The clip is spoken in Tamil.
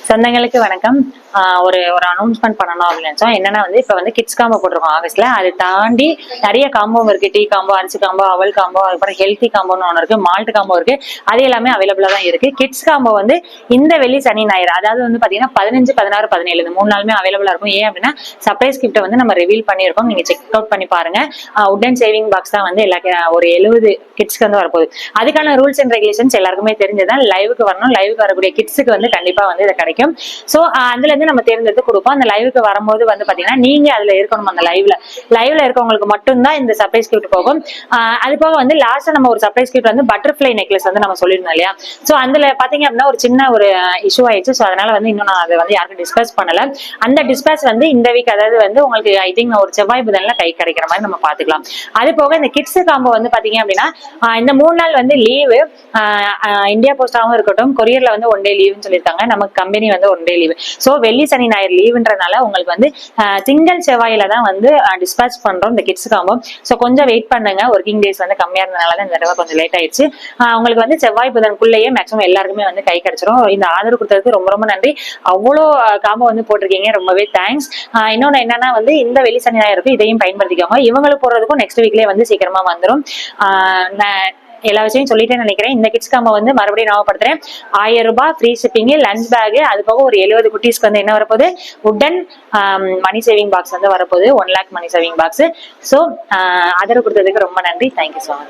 சொந்தங்களுக்கு வணக்கம். ஒரு ஒரு அனௌன்ஸ்மெண்ட் பண்ணணும் அப்படின்னு நினைச்சோம். என்னன்னா இப்ப கிட்ஸ் காம்போ போட்டிருக்கோம் ஆகஸ்ட்ல. அதை தாண்டி நிறைய காம்போ இருக்கு. டீ காம்போ, அரிசி காம்போ, அவல் காம்போ, அதுக்கப்புறம் ஹெல்த்தி காம்போன்னு ஒன்று இருக்கு, மால்ட் காம்போ இருக்கு. அது எல்லாமே அவைலபிளா தான் இருக்கு. கிட்ஸ் காம்போ இந்த வெள்ளி சனி ஞாயிறு, அதாவது பாத்தீங்கன்னா 15, 16, 17 இந்த 3 நாளுமே அவைலபிளா இருக்கும். ஏன் அப்படின்னா சர்ப்ரைஸ் கிஃப்ட் நம்ம ரிவீல் பண்ணியிருக்கோம். நீங்க செக் அவுட் பண்ணி பாருங்க. உடன் சேவிங் பாக்ஸ் தான் எல்லா ஒரு 70 கிட்ஸ்க்கு வரப்போகுது. அதுக்கான ரூல்ஸ் அண்ட் ரெகுலேஷன்ஸ் எல்லாருக்குமே தெரிஞ்சதான். லைவுக்கு வரணும். லைவுக்கு வரக்கூடிய கிட்ஸுக்கு கண்டிப்பா இதை கிடைக்கும். சோ அதுல இருந்து நம்ம தேர்ந்தெடுத்து கொடுப்போம். அந்த லைவுக்கு வரும்போது பாத்தீங்கன்னா நீங்க அதுல இருக்கணும். அந்த லைவ்ல இருக்கவங்களுக்கு மட்டும்தான் இந்த சர்ப்ரைஸ் கிஃப்ட் போகும். அது போக லாஸ்ட் நம்ம ஒரு சர்ப்ரைஸ் கிஃப்ட் பட்டர்ஃபிளை நெக்லஸ் நம்ம சொல்லியிருந்தோம் இல்லையா. சோ அதுல பாத்தீங்க அப்படின்னா ஒரு சின்ன ஒரு இஷ்யூ ஆயிடுச்சு. சோ அதனால இன்னும் நான் அதை யாருக்கும் டிஸ்பேச் பண்ணல. அந்த டிஸ்பேச் இந்த வீக், அதாவது உங்களுக்கு ஐ திங்க் ஒரு செவ்வாய் புதன்ல கை கிடைக்கிற மாதிரி நம்ம பாத்துக்கலாம். அது போக இந்த கிட்ஸ் காம்போ பாத்தீங்க அப்படின்னா இந்த 3 நாள் லீவு. இந்தியா போஸ்டாவும் இருக்கட்டும், கொரியர்ல ஒன் டே லீவுன்னு சொல்லியிருக்காங்க. நமக்கு company one day leave. So வெள்ளி சனி ஞாயிறு லீவுன்றனால உங்களுக்கு திங்கள் செவ்வாயில தான் டிஸ்பேச் பண்றோம் இந்த கிட்ஸ் காம்போ. சோ கொஞ்சம் வெயிட் பண்ணுங்க. ஒர்க்கிங் டேஸ் கம்மியா இருந்தனால தான் இந்த தடவை கொஞ்சம் லேட் ஆயிடுச்சு. உங்களுக்கு செவ்வாய் புதனுக்குள்ளேயே மேக்ஸிமம் எல்லாருக்குமே கை கிடைச்சிரும். இந்த ஆதரவு கொடுத்ததுக்கு ரொம்ப ரொம்ப நன்றி. அவ்வளோ காம்போ போட்டிருக்கீங்க, ரொம்பவே தேங்க்ஸ். இன்னொன்னு என்னன்னா இந்த வெள்ளி சனி ஞாயிறு இதையும் பயன்படுத்திக்கோங்க. இவங்களுக்கு போறதுக்கும் நெக்ஸ்ட் வீக்லயே சீக்கிரமா வந்துடும். எல்லா விஷயம் சொல்லிட்டேன்னு நினைக்கிறேன். இந்த கிட்ஸ் காம்போ மறுபடியும் ஞாபகப்படுத்துறேன். 1000 ரூபாய் ஃப்ரீ ஷிப்பிங், லஞ்ச் பேக், அது போக ஒரு 70 குட்டீஸ்க்கு என்ன வரப்போகுது, உடன் மணி சேவிங் பாக்ஸ் வரப்போகுது. 1 lakh money saving box. So ஆதரவு கொடுத்ததுக்கு ரொம்ப நன்றி. Thank you so much.